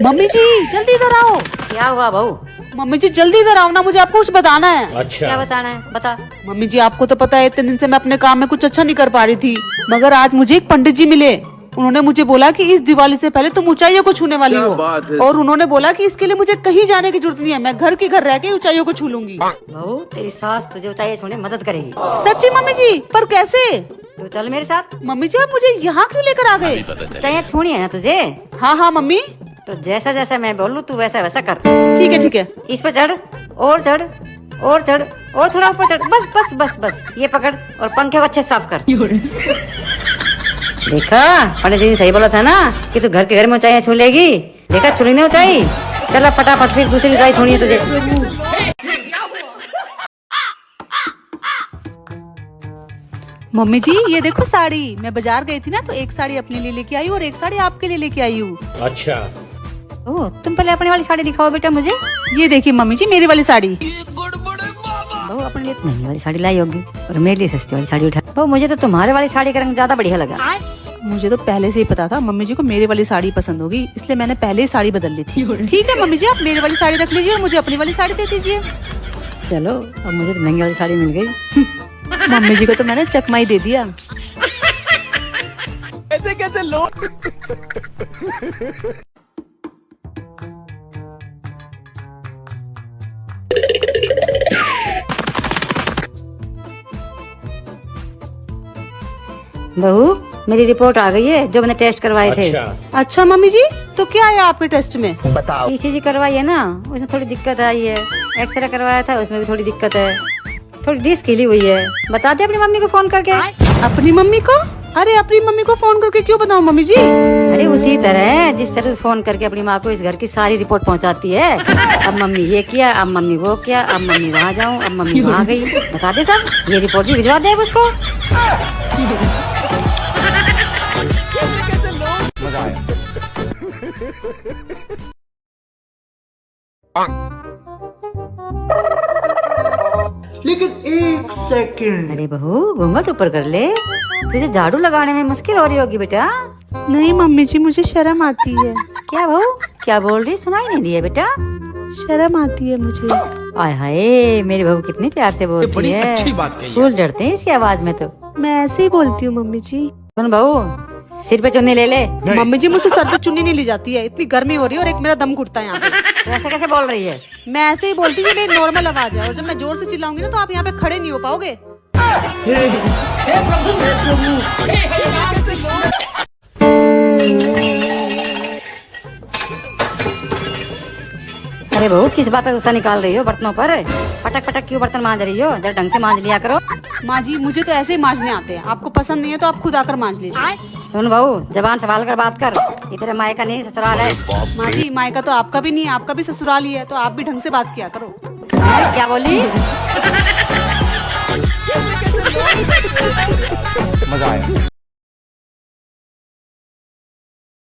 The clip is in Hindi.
मम्मी जी जल्दी इधर आओ। क्या हुआ बहू? मम्मी जी जल्दी इधर आओ ना, मुझे आपको कुछ बताना है। अच्छा। क्या बताना है, बता। मम्मी जी आपको तो पता है इतने दिन से मैं अपने काम में कुछ अच्छा नहीं कर पा रही थी, मगर आज मुझे एक पंडित जी मिले। उन्होंने मुझे बोला कि इस दिवाली से पहले तुम ऊंचाइयों को छूने वाली हो, और उन्होंने बोला कि इसके लिए मुझे कहीं जाने की जरूरत नहीं है, मैं घर के घर रह के ऊंचाइयों को छू लूंगी। बहू तेरी सास तुझे ऊंचाई छूने मदद करेगी। सच्ची मम्मी जी? पर कैसे? तू चल मेरे साथ। मम्मी जी आप मुझे यहाँ क्यों लेकर आ गए? ऊंचाइयां छूनी है ना तुझे, हाँ हाँ मम्मी। तो जैसा जैसा मैं बोलूं तू वैसा वैसा कर। ठीक है ठीक है। इस पे चढ़, और चढ़, और चढ़, और थोड़ा ऊपर चढ़, बस बस बस बस। ये पकड़ और पंखे को अच्छे से साफ कर। देखा पंडित जी ने सही बोला था ना कि तू घर के घर में ऊंचाई छू लेगी। देखा छू ली ना ऊंचाई। चल फटाफट फिर दूसरी ऊंचाई छूनी है तुझे। मम्मी जी ये देखो साड़ी, मैं बाजार गई थी ना तो एक साड़ी अपने लिए लेके आई और एक साड़ी आपके लिए लेके आई हूँ। अच्छा। ओ तुम पहले अपनी वाली साड़ी दिखाओ बेटा मुझे। ये देखिए मम्मी जी मेरी वाली साड़ी। बहू अपने लिए तो महंगी वाली साड़ी लाई होगी और मेरे लिए सस्ती वाली साड़ी उठा। बहू मुझे तो तुम्हारे वाली साड़ी का रंग ज्यादा बढ़िया लगा। मुझे तो पहले से ही पता था मम्मी जी को मेरी वाली साड़ी पसंद होगी, इसलिए मैंने पहले ही साड़ी बदल ली थी। ठीक है मम्मी जी आप मेरी वाली साड़ी रख लीजिए और मुझे अपनी वाली साड़ी दे दीजिए। चलो अब मुझे तो महंगी वाली साड़ी मिल गई। मम्मी जी को तो मैंने चकमा ही दे दिया। ऐसे कैसे लोग। बहू मेरी रिपोर्ट आ गई है जो मैंने टेस्ट करवाए थे। अच्छा। अच्छा मम्मी जी तो क्या आया आपके टेस्ट में? ईसीजी करवाई है ना, उसमें थोड़ी दिक्कत आई है। एक्सरे करवाया था उसमें भी थोड़ी दिक्कत है, थोड़ी डिस्क हिली हुई है। बता दे अपनी मम्मी को फोन करके। अपनी मम्मी को? अरे अपनी मम्मी को फोन करके क्यों बताऊं मम्मी जी? अरे उसी तरह जिस तरह फोन करके अपनी माँ को इस घर की सारी रिपोर्ट पहुँचाती है। अब मम्मी ये किया, अब मम्मी वो किया, अब मम्मी वहाँ जाऊँ, अब मम्मी वहाँ गई। बता दे सब, ये रिपोर्ट भी भिजवा दे अब उसको। लेकिन एक सेकंड। अरे बहू घूंघट ऊपर कर ले, तुझे झाड़ू लगाने में मुश्किल हो रही होगी बेटा। नहीं मम्मी जी मुझे शर्म आती है। क्या बहू क्या बोल रही, सुनाई नहीं दिया बेटा। शर्म आती है मुझे। आय हाय मेरी बहू कितनी प्यार से बोलती बड़ी है। अच्छी बात कही है। फूल झड़ते हैं इसकी आवाज में तो। मैं ऐसे ही बोलती हूँ मम्मी जी। सुन बहू सिर पे चुन्नी ले ले। मम्मी जी मुझसे सर पे चुन्नी नहीं ली जाती है, इतनी गर्मी हो रही है और एक मेरा दम घुटता है यहाँ पे। तो ऐसे कैसे बोल रही है? मैं ऐसे ही बोलती हूँ, ये मेरी नॉर्मल आवाज है, और जब मैं जोर से चिल्लाऊंगी ना तो आप यहाँ पे खड़े नहीं हो पाओगे। अरे बहू किस बात का गुस्सा निकाल रही हो बर्तनों पर? पटक पटक क्यों बर्तन मांज रही हो? जरा ढंग से मांज लिया करो। माँ जी मुझे तो ऐसे ही मांजने आते हैं, आपको पसंद नहीं है तो आप खुद आकर मांज लीजिए। सुन बहू जबान संभाल कर बात कर, इधर मायका नहीं ससुराल है। माँ जी मायका तो आपका भी नहीं है, आपका भी ससुराल ही है, तो आप भी ढंग से बात किया करो। क्या बोली?